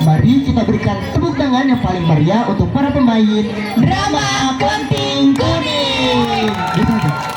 Mari kita berikan tepuk tangan yang paling meriah untuk para pemain drama Kelonting Kuning. Gitu aja.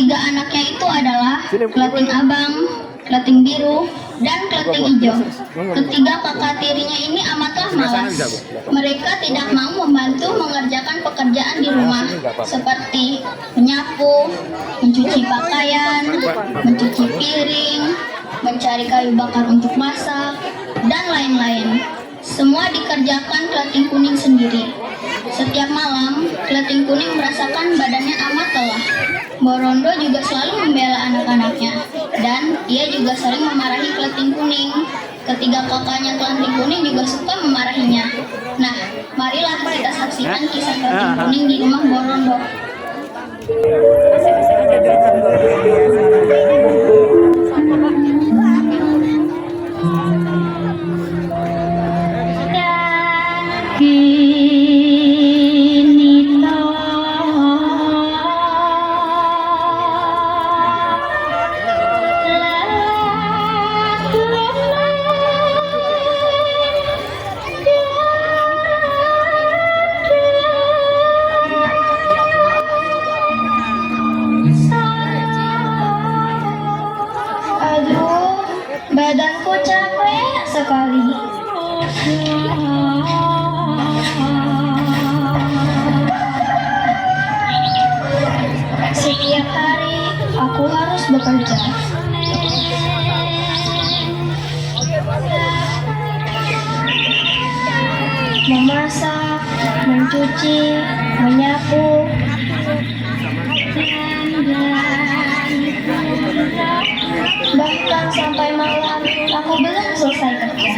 Tiga anaknya itu adalah Kelating Abang, Kelating Biru, dan Kelating Hijau. Ketiga kakak tirinya ini amatlah malas. Mereka tidak mau membantu mengerjakan pekerjaan di rumah seperti menyapu, mencuci pakaian, mencuci piring, mencari kayu bakar untuk masak, dan lain-lain. Semua dikerjakan Kelating Kuning sendiri. Setiap malam, Kelating Kuning merasakan badannya amat lelah. Borondo juga selalu membela anak-anaknya, dan ia juga sering memarahi Kelating Kuning. Ketiga kakaknya Kelating Kuning juga suka memarahinya. Nah, marilah kita saksikan kisah Kelating Kuning di rumah Borondo. Aduh, badanku capek sekali. Setiap hari aku harus bekerja. Memasak, mencuci, menyapu. Bahkan sampai malam aku belum selesai kerja.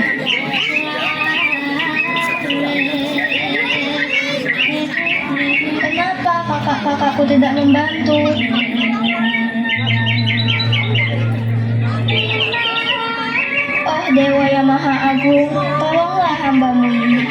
Kenapa kakak-kakakku tidak membantu? Oh Dewa yang Maha Agung, tolonglah hamba-Mu ini.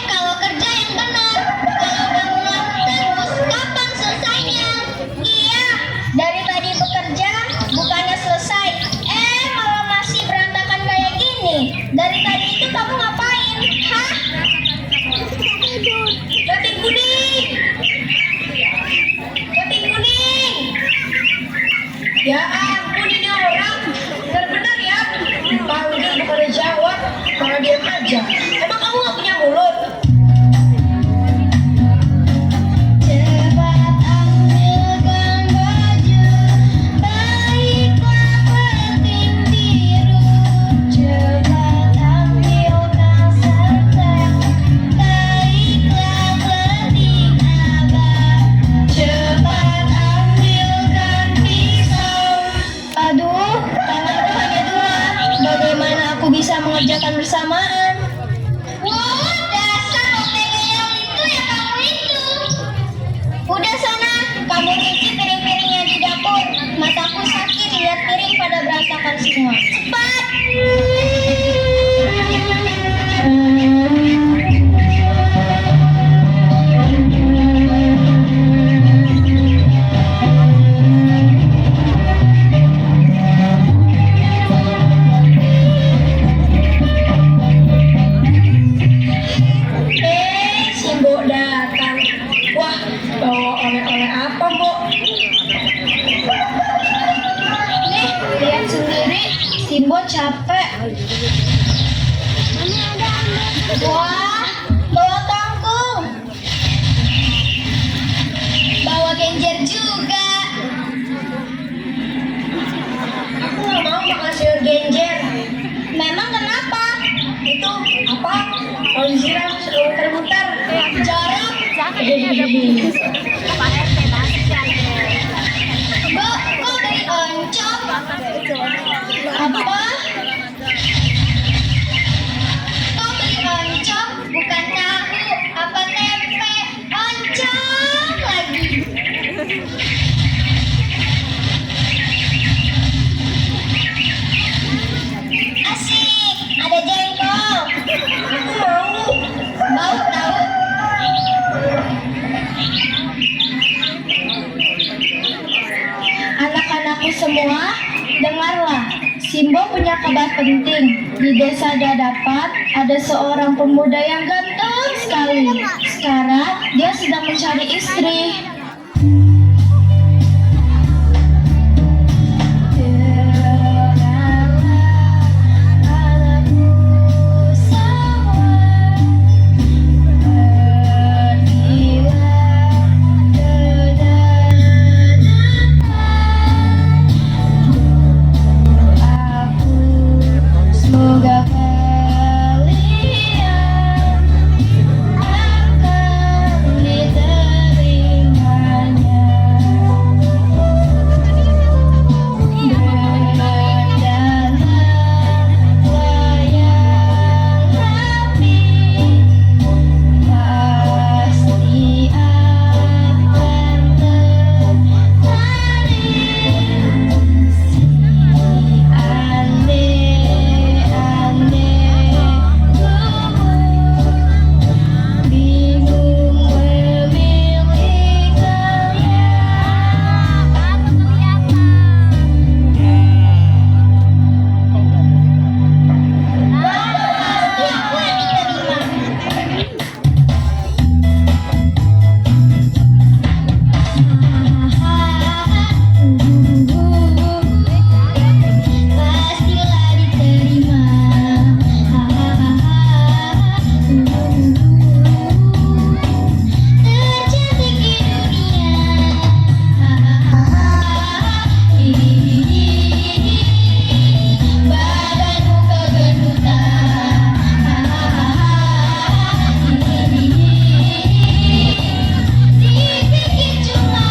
Kalau kerja yang benar, kalau kamu melakukan terus, kapan selesainya? Iya, dari tadi bekerja, bukannya selesai. Malah masih berantakan kayak gini. Dari tadi itu kamu ngapain? Hah? Kelating Kuning! Kelating Kuning! Ya ampun, ini orang benar-benar ya. Dipanggil bukan jawab, malah diam aja. Emang kamu gak punya mulut? Cepat ambilkan baju, baiklah Kelating Biru. Cepat ambilkan setek, baiklah Kelating Abang. Cepat ambilkan pisau. Aduh, tanganku hanya dua. Bagaimana aku bisa mengerjakan bersamaan? Wah, dasar yang itu ya kamu itu. Udah sana, kamu cuci piring-piringnya di dapur. Mataku sakit lihat piring pada berantakan semua. Cepat! Si Mbok datang. Wah, bawa oleh-oleh apa, Mbok? Nih, lihat sendiri, si Mbok capek. Wah, bawa kangkung. Bawa genjer juga. Aku nggak mau makan sayur genjer. Memang kenapa? Itu apa? Kalau disiram muter-muter kayak jarak. Mbak, kok dari oncom? Apa? Kok dari oncom? Bukan tahu. Apa tempe? Oncom lagi. kabar penting. Di desa Dadapat ada seorang pemuda yang ganteng sekali. Sekarang dia sedang mencari istri. Semoga kalian akan diterimanya. Berdandanlah yang rapi, pasti akan tertarik. Si ande-ande bingung memilih pasti aku yang diterima. Pastilah diterima. Tercantik di dunia. Badanmu kegendutan. Dipikir cuma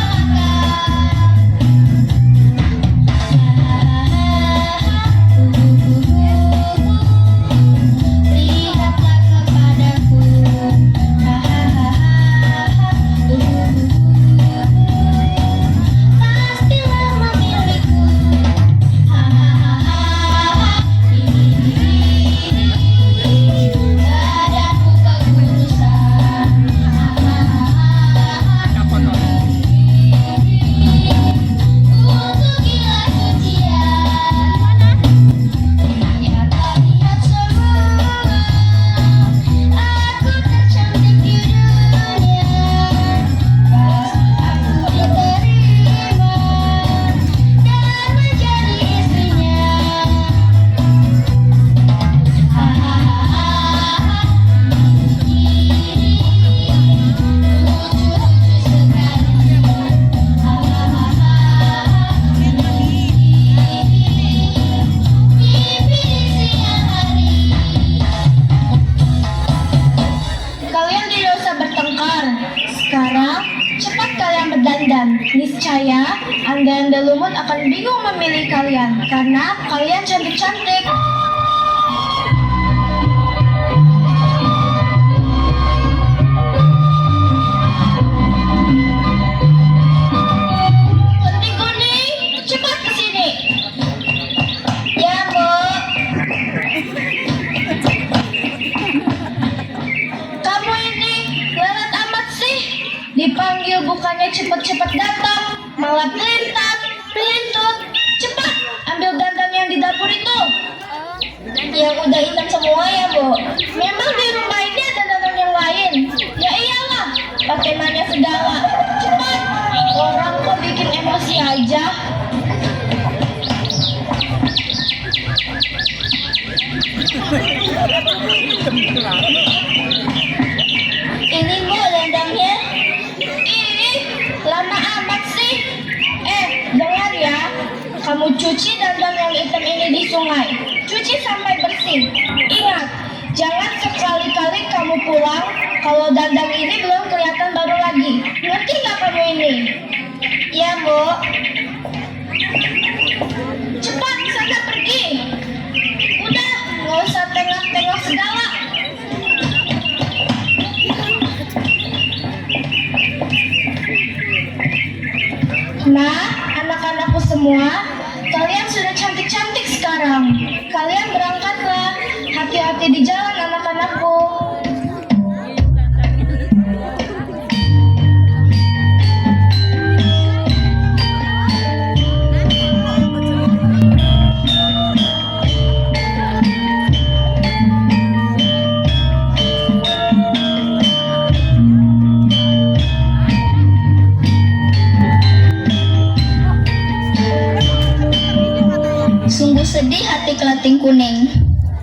lihatlah kepadaku, pastilah memiliku. Badanku kegurusan. Untuk gila sucian. Lihat semua, aku tercantik di dunia. Pasti aku diterima dan menjadi istrinya. Lucu-lucu sekali. Mimpi siang hari. Kalian tidak usah bertengkar. Sekarang cepat kalian berdandan. Niscaya anda-anda lumut akan bingung memilih kalian karena kalian cantik-cantik. Kuning-kuning, cepat ke sini. Ya, Bu. Kamu ini lelet amat sih. Dipanggil bukannya cepat-cepat datang, malah pelintat, pelintut. Cepat, ambil dandan yang di dapur itu. Yang udah hitam semua ya, Bu. Memang di rumah ini ada dandan yang lain. Ya iyalah, pakai nanya segala. Cepat, orang kok bikin emosi aja. Ini Bu dandannya. Ih, lama amat sih. Dengar ya. Kamu cuci dandan yang hitam ini di sungai. Cuci sampai bersih. Ingat, jangan sekali-kali kamu pulang kalau dandan ini belum kelihatan baru lagi. Ngerti nggak kamu ini? Ya, Bu. Cepat, sana pergi. Udah, nggak usah tengok-tengok segala. Nah, anak-anakku semua, kalian sudah cantik-cantik sekarang. Kalian berangkatlah. Hati-hati di jalan anak-anakku. kuning.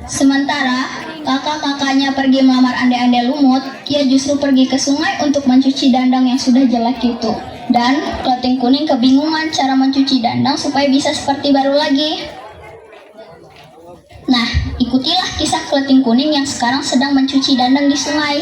Sementara kakak-kakaknya pergi melamar ande-ande lumut, ia justru pergi ke sungai untuk mencuci dandang yang sudah jelek itu. Dan Kleting Kuning kebingungan cara mencuci dandang supaya bisa seperti baru lagi. Nah, ikutilah kisah Kleting Kuning yang sekarang sedang mencuci dandang di sungai.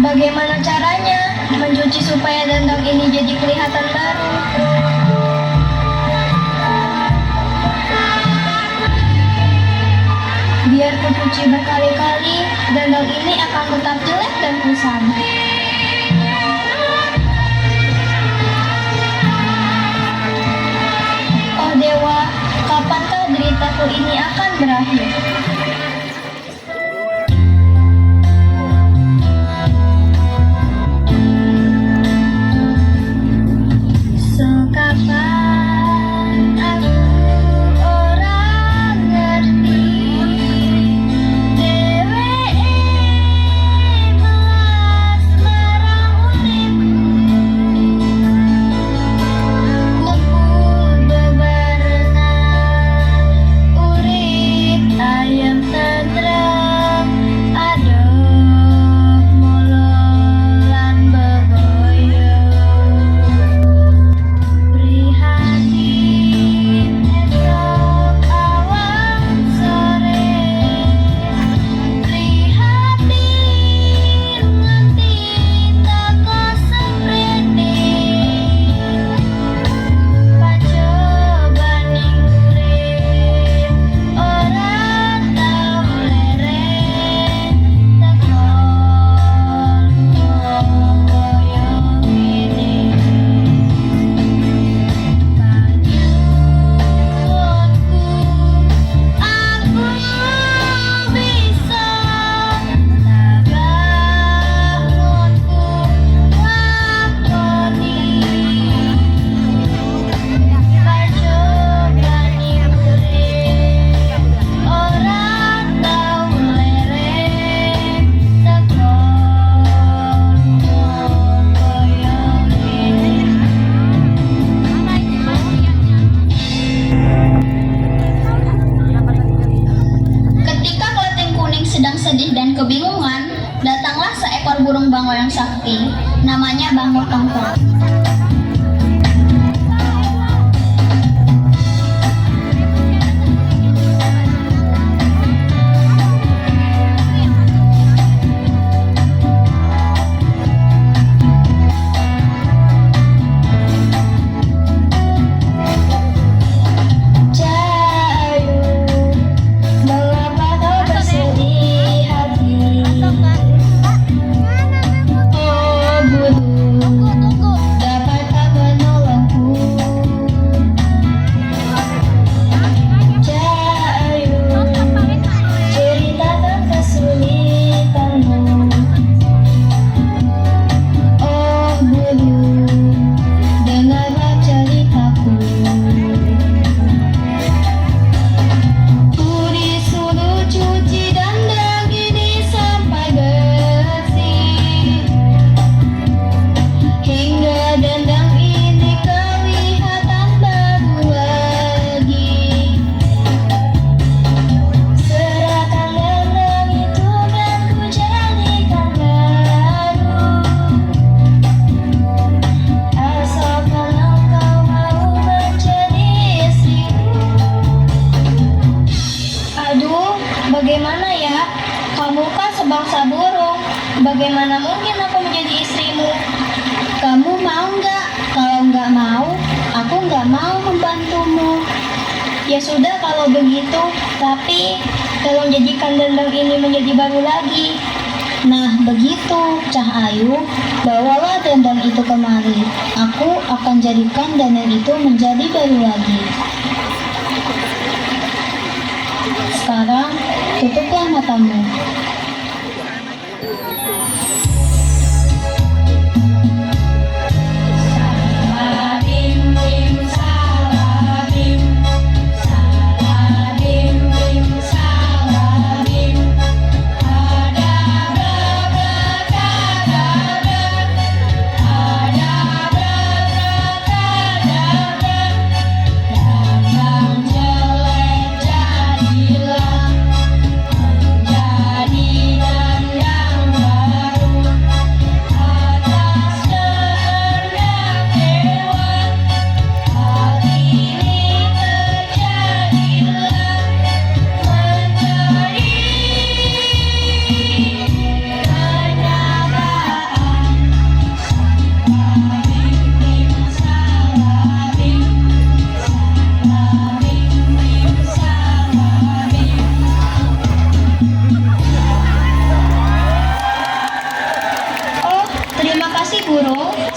Bagaimana caranya mencuci supaya dandang ini jadi kelihatan baru? Biar kucuci berkali-kali, dandang ini akan tetap jelek dan kusam. Oh dewa, kapankah deritaku ini akan berakhir? Kebingungan, datanglah seekor burung bangau yang sakti, namanya Bangau Tongkol. Bagaimana ya? Kamu kan sebangsa burung. Bagaimana mungkin aku menjadi istrimu? Kamu mau nggak? Kalau nggak mau, aku nggak mau membantumu. Ya sudah kalau begitu, tapi tolong jadikan dendang ini menjadi baru lagi. Nah, begitu, Cah Ayu, bawalah dendang itu kemari. Aku akan jadikan dendang itu menjadi baru lagi. Sekarang, tutuplah matamu.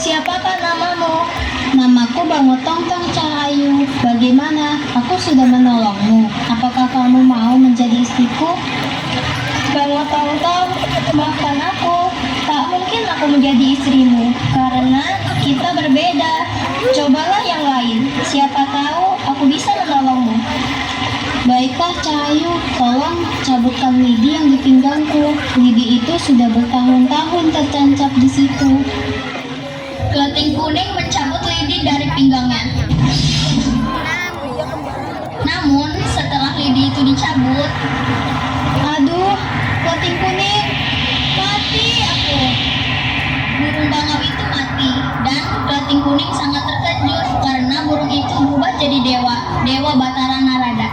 Siapakah namamu? Namaku Bango Tongtong Cah Ayu. Bagaimana? Aku sudah menolongmu. Apakah kamu mau menjadi istriku? Bango Tongtong, maafkan aku. Tak mungkin aku menjadi istrimu karena kita berbeda. Cobalah yang lain. Siapa tahu aku bisa menolongmu. Baiklah Cah Ayu, tolong cabutkan lidi yang di pinggangku. Lidi itu sudah bertahun-tahun tertancap di situ. Kelating kuning mencabut lidi dari pinggangnya. Namun setelah lidi itu dicabut, aduh, kelating kuning, mati aku. Burung bangau itu mati dan kelating kuning sangat terkejut karena burung itu berubah jadi dewa Batara Narada.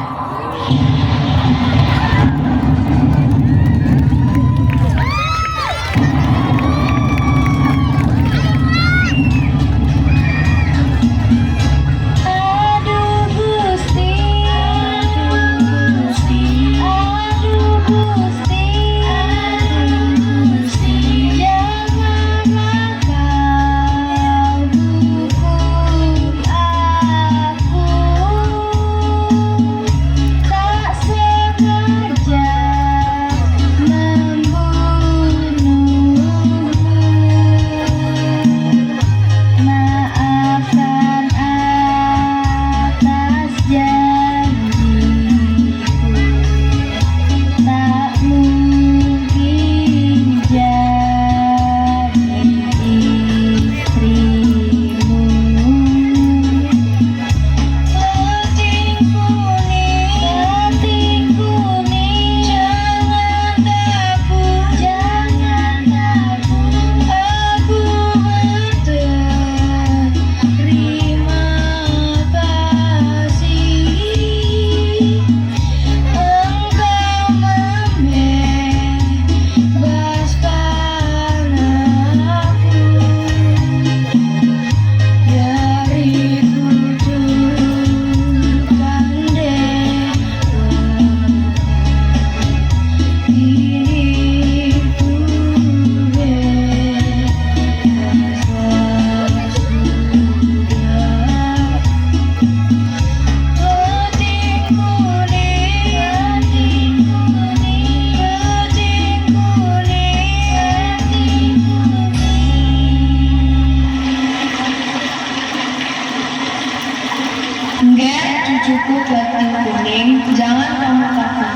Cucuku kelating kuning, jangan kamu takut.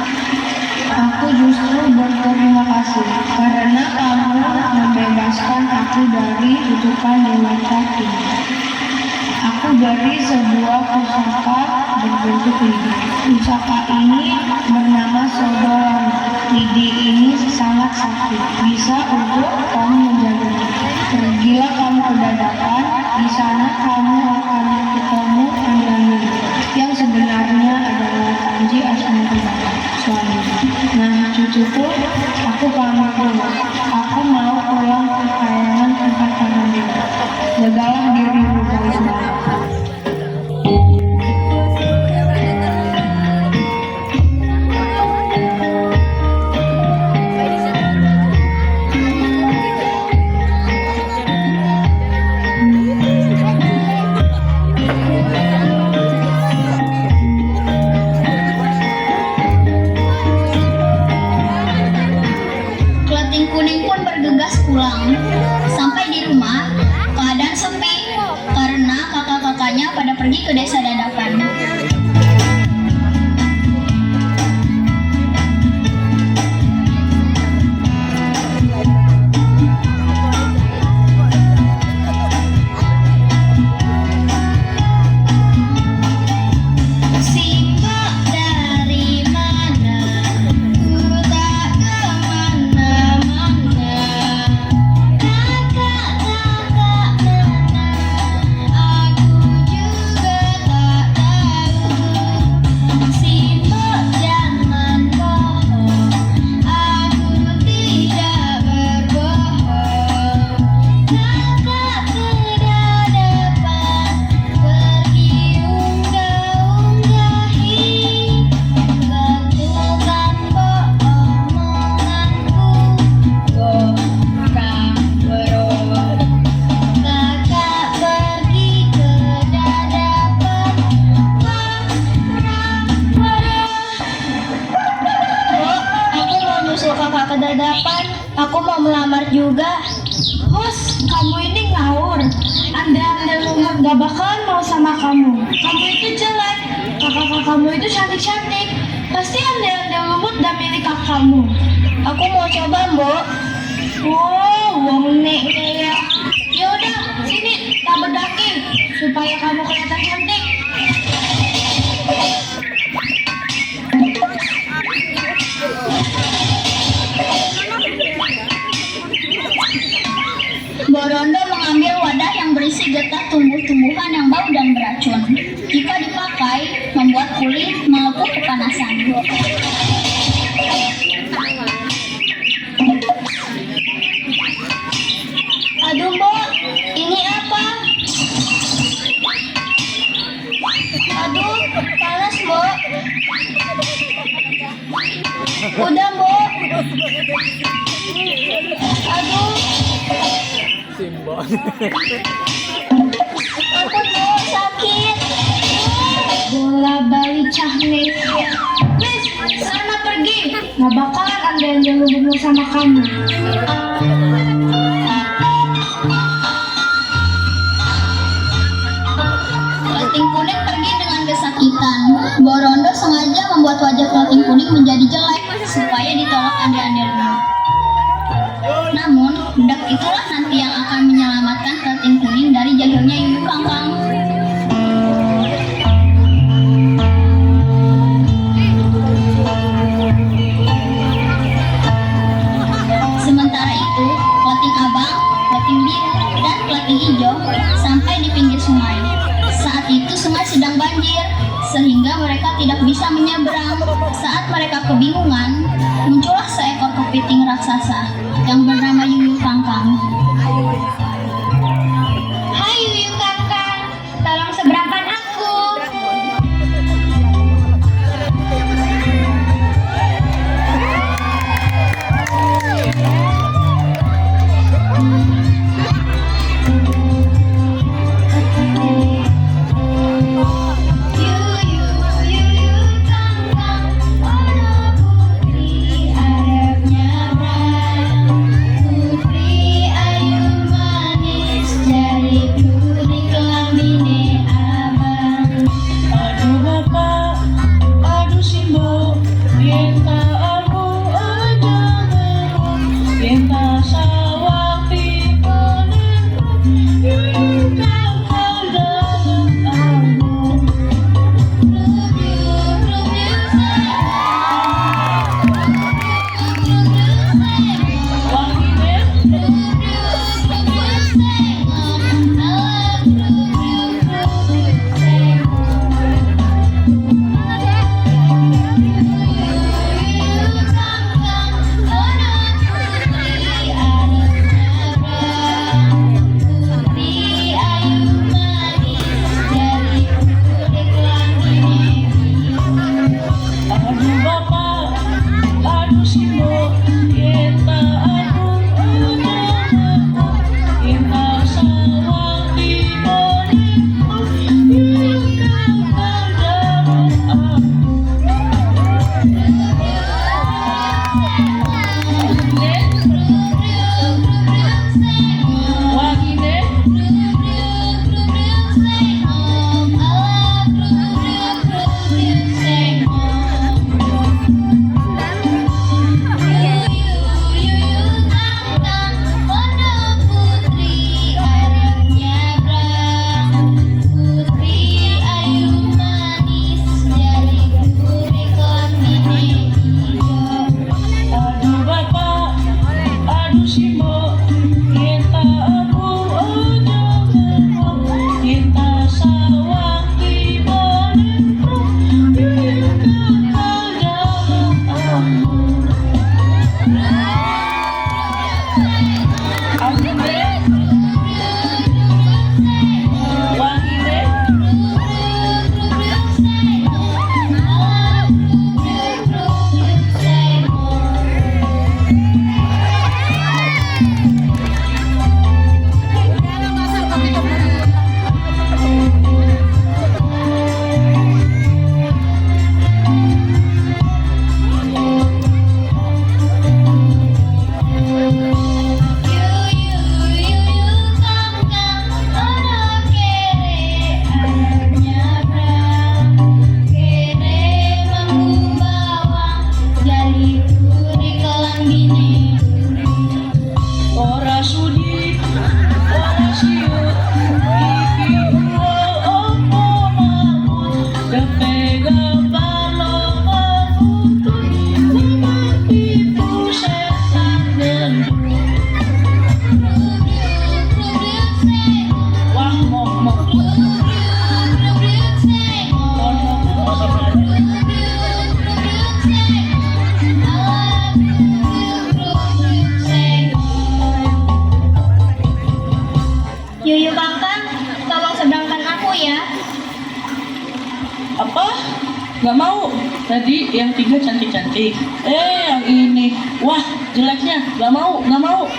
Aku justru berterima kasih karena kamu membebaskan aku dari tutupan Dewa Cakti. Aku beri sebuah pusaka berbentuk lidi. Pusaka ini bernama Sodoran. Lidi ini sangat sakti, bisa untuk kamu menjaganya. Pergilah kamu ke dadakan, di sana kamu akan ketemu Anjani yang sebenarnya adalah Panji Asmodana suami. Nah cucuku, aku pamit dulu. Aku mau pulang ke kayangan tempat kamu. Jagalah dirimu. berhadapan. Aku mau melamar juga. Hus, kamu ini ngawur. Anda lumut gak bakalan mau sama kamu. Kamu itu jelek. Kakak kamu itu cantik-cantik. Pasti anda lumut dan milik kakakmu. Aku mau coba, Mbok. Wow, wong nek ya. Yaudah, sini tak berdaki supaya kamu kelihatan cantik. Borondo mengambil wadah yang berisi getah tumbuh-tumbuhan yang bau dan beracun. Jika dipakai, membuat kulit melepuh kepanasan. Aduh, Mbok, ini apa? Aduh, panas, Mbok. Udah, Mbok. Aduh. Aku tuh sakit. Bola bali cahne. Wes, sana pergi. Gak bakalan anda yang lumut sama kamu. Kelating kuning pergi dengan kesakitan. Borondo sengaja membuat wajah kelating kuning menjadi jelek supaya ditolak ande-andenya. Namun, bedak itulah nanti yang akan menyelamatkan kelating kuning dari jahilnya Yuyu Kangkang. Sementara itu, kelating abang, kelating biru, dan kelating hijau sampai di pinggir sungai. Saat itu sungai sedang banjir, sehingga mereka tidak bisa menyeberang. Saat mereka kebingungan, muncullah seekor kepiting raksasa yang bernama Yuyu Kangkang. Hai Yuyu Kangkang, tolong seberangkan aku. Nggak mau. Tadi yang 3 cantik-cantik. Yang ini, wah jeleknya. Nggak mau, nggak mau.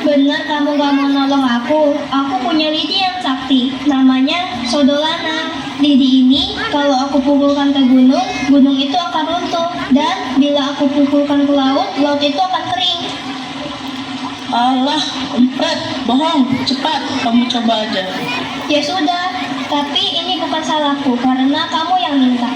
Bener kamu gak mau nolong aku. Aku punya lidi yang sakti. Namanya Sodolana. Lidi ini kalau aku pukulkan ke gunung, gunung itu akan runtuh. Dan bila aku pukulkan ke laut, laut itu akan kering. Alah, empret, bohong, cepat, kamu coba aja. Ya sudah, tapi ini bukan salahku karena kamu yang minta.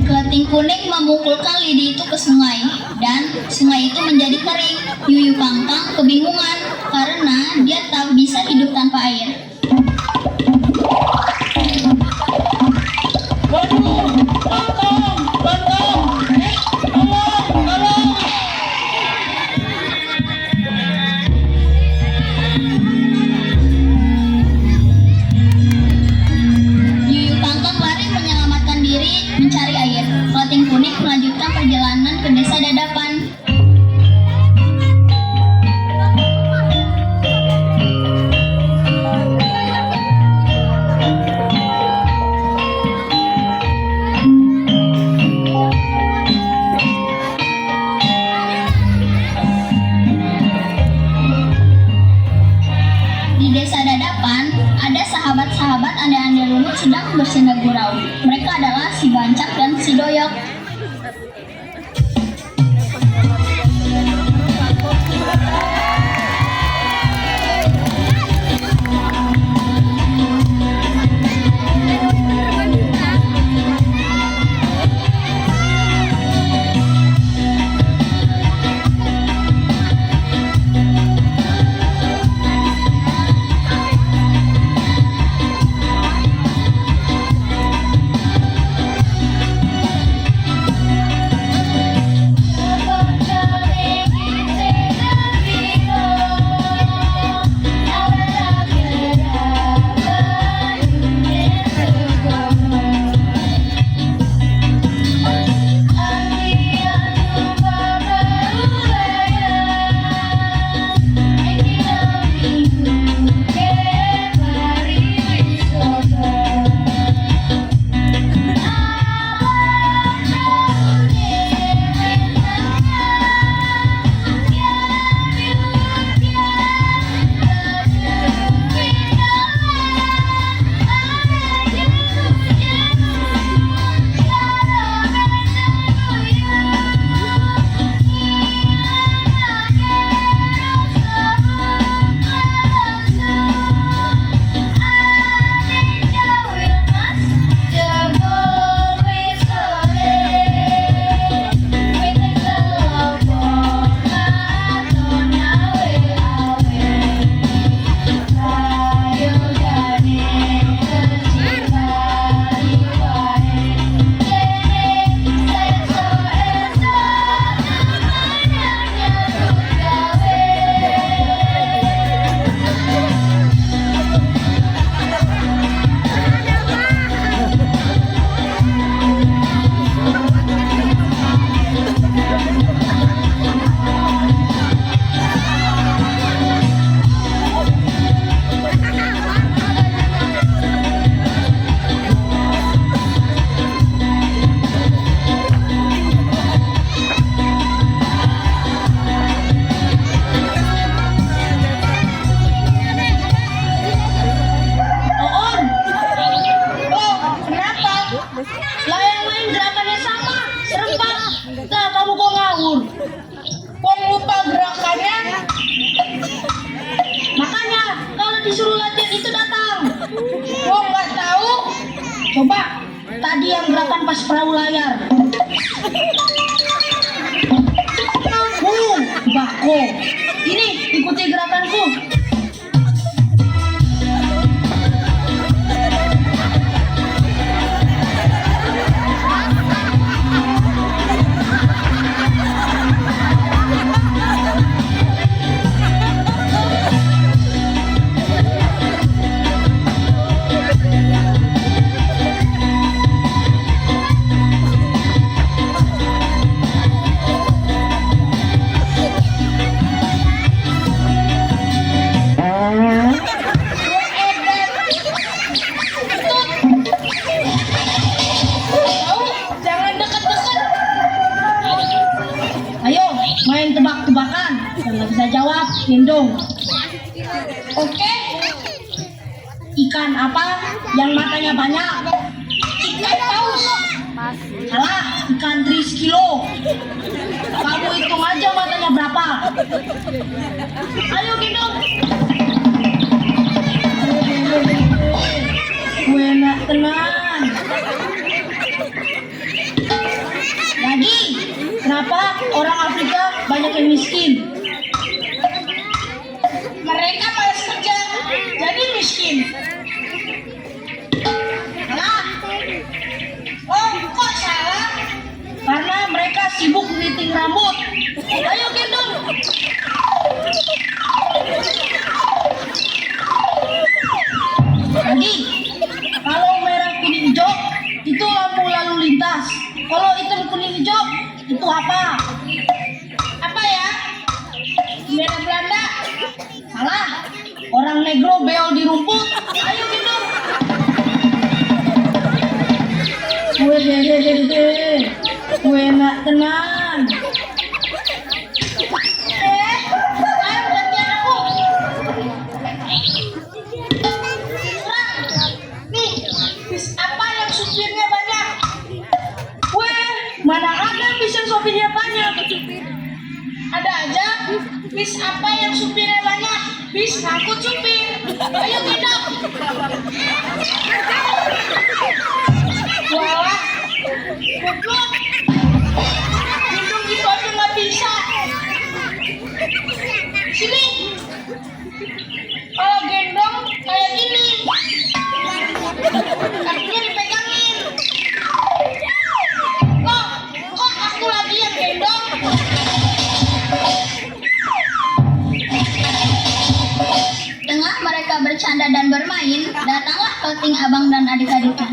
Kelating kuning memukulkan lidi itu ke sungai, dan sungai itu menjadi kering. Yuyu Kangkang kebingungan karena dia tak bisa hidup tanpa air. Waduh, Kangkang, tolong, tolong. Yuyu Kangkang lari menyelamatkan diri mencari air. Kelating kuning melanjutkan perjalanan ke desa Dadapan. Di desa Dadapan, ada sahabat-sahabat ande-ande lumut sedang bersenda gurau. Mereka adalah si Bancak dan si Doyok. Coba tadi yang gerakan pas perahu layar. Bako. Ini ikuti gerakanku. Oke. Ikan apa yang matanya banyak? Ikan paus. Salah, ikan tris kilo. Kamu hitung aja matanya berapa. Ayo gendong. Gue enak tenang. Lagi, kenapa orang Afrika banyak yang miskin? Mereka malas kerja, jadi miskin. Salah. Oh, kok salah? Karena mereka sibuk keriting rambut. Ayo gendong. Lagi, kalau merah kuning hijau itu lampu lalu lintas. Kalau hitam kuning hijau itu apa? Apa ya? Bendera Belanda. Salah. Orang negro beol di rumput. Ayo gendong. Gue enak tenang. Sekarang gantian aku. Nih, bis apa yang supirnya banyak? Mana ada bis yang supirnya banyak? Ada aja. Bis apa yang supirnya banyak? Bis ngangkut supir. Ayo gendong. Wah, goblok. Gendong gitu aja nggak bisa. Sini. Kalau gendong kayak gini. Kakinya dipegangin. Kok aku lagi yang gendong? Tengah mereka bercanda dan bermain, datanglah Keting Abang dan adik-adiknya.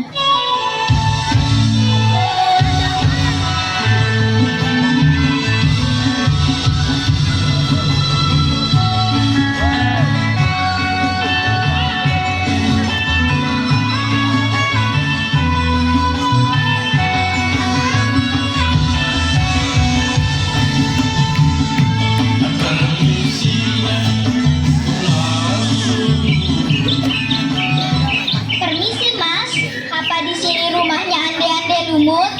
Permisi Mas, apa di sini rumahnya Ande-Ande Lumut?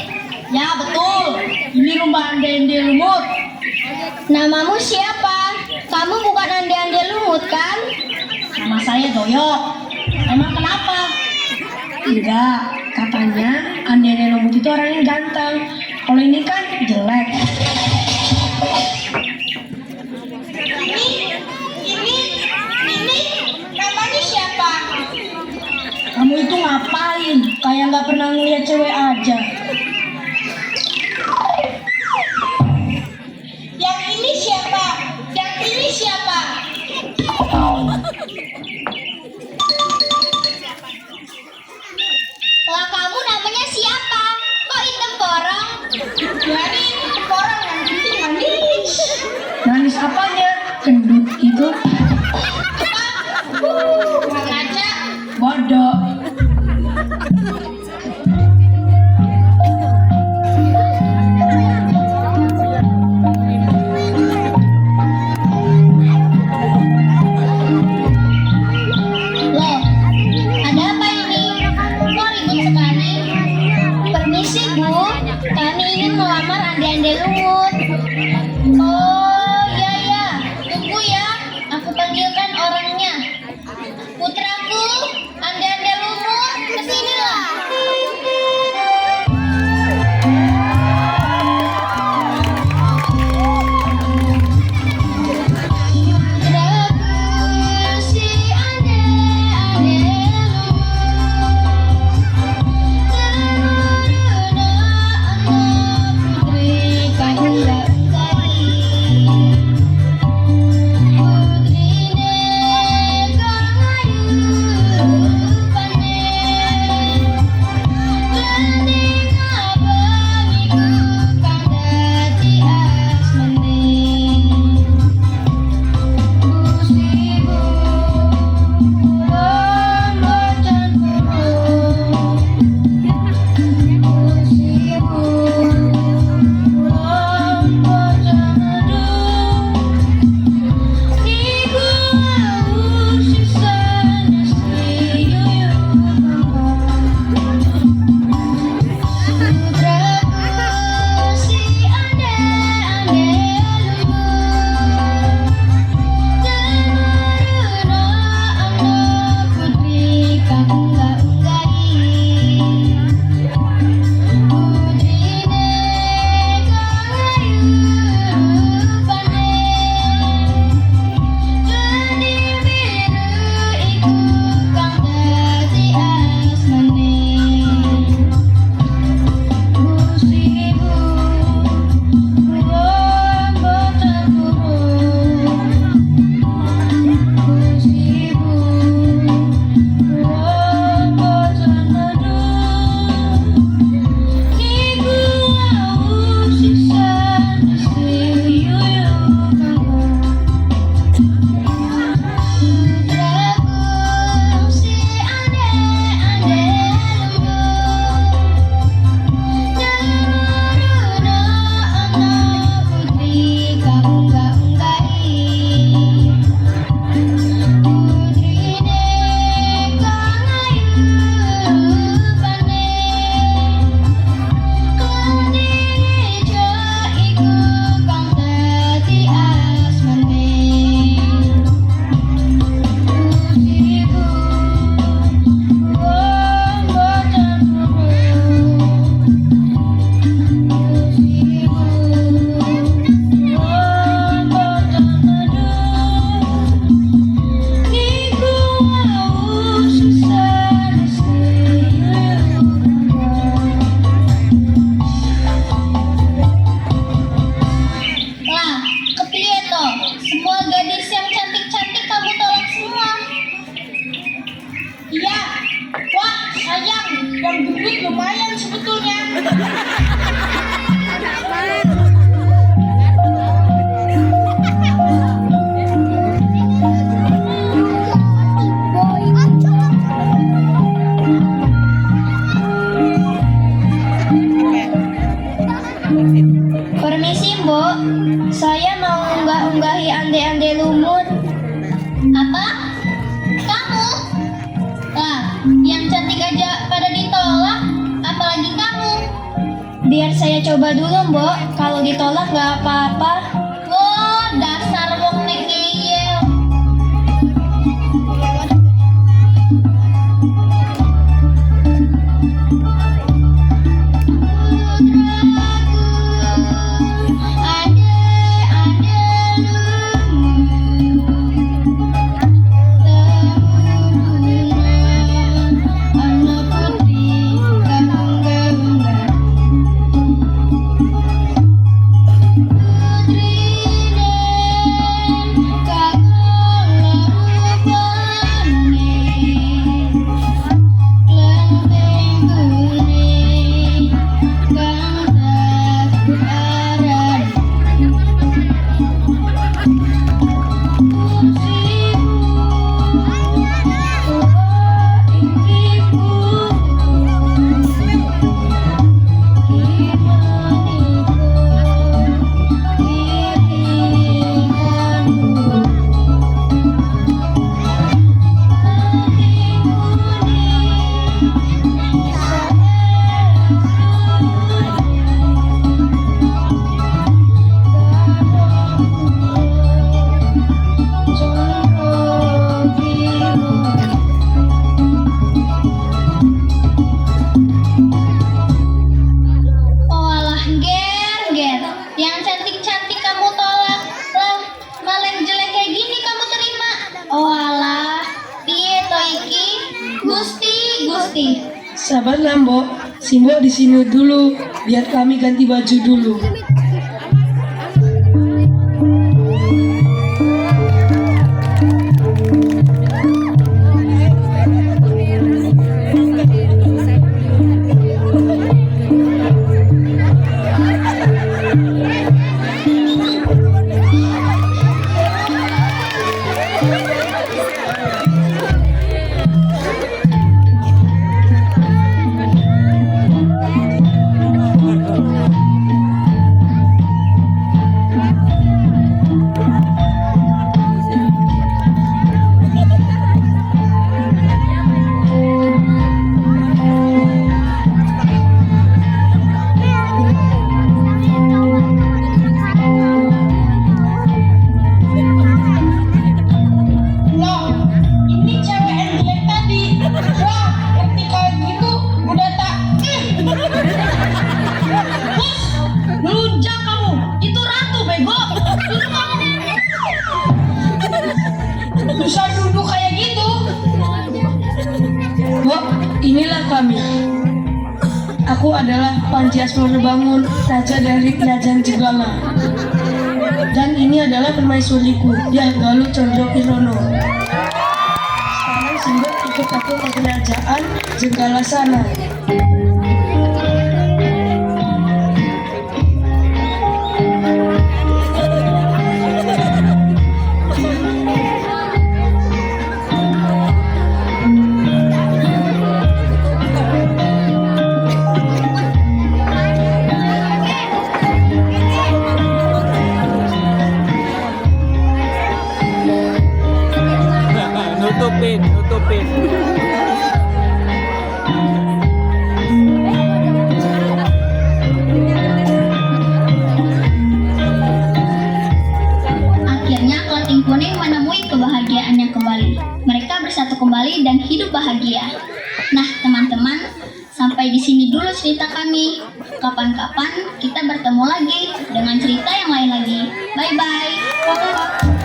Ya betul. Ini rumah Ande-Ande Lumut. Namamu siapa? Kamu bukan Ande-Ande Lumut kan? Nama saya Doyok. Emang kenapa? Enggak, katanya Ande-Ande Lumut itu orangnya ganteng. Kalau ini kan jelek. Ini namanya siapa? Kamu itu ngapain? Kayak nggak pernah ngeliat cewek aja. Yang ini siapa? Yang ini siapa? Lah kamu namanya siapa? Kok hitam porong? Jadi porong yang penting manis. Manis apanya? Gendut gitu. Kurang aja. Bodoh. sebetulnya. Permisi, Mbok. Saya mau unggah-unggahi ande-ande lumut. Apa? Kamu? Lah, yang cantik aja pada ditolak, apalagi kamu. Biar saya coba dulu, Mbok. Kalau ditolak nggak apa-apa. Oh, dasar wong nek ngeyel. Yang cantik-cantik kamu tolak. Lah, malah yang jelek kayak gini kamu terima. Oh alah, piye to iki? Gusti. Sabarlah, Mbok. Si Mbok di sini dulu, biar kami ganti baju dulu. Bisa duduk kayak gitu. Mbok, inilah kami. Aku adalah Panji Asmorobangun, raja dari Kerajaan Jenggala. Dan ini adalah permaisuriku, ya Galuh Condro Kirono. Sekarang si Mbok ikut aku ke Kerajaan Jenggala sana. nutupin. Akhirnya Kelating Kuning menemui kebahagiaannya kembali. Mereka bersatu kembali dan hidup bahagia. Nah, teman-teman, sampai di sini dulu cerita kami. Kapan-kapan kita bertemu lagi dengan cerita yang lain lagi. Bye-bye.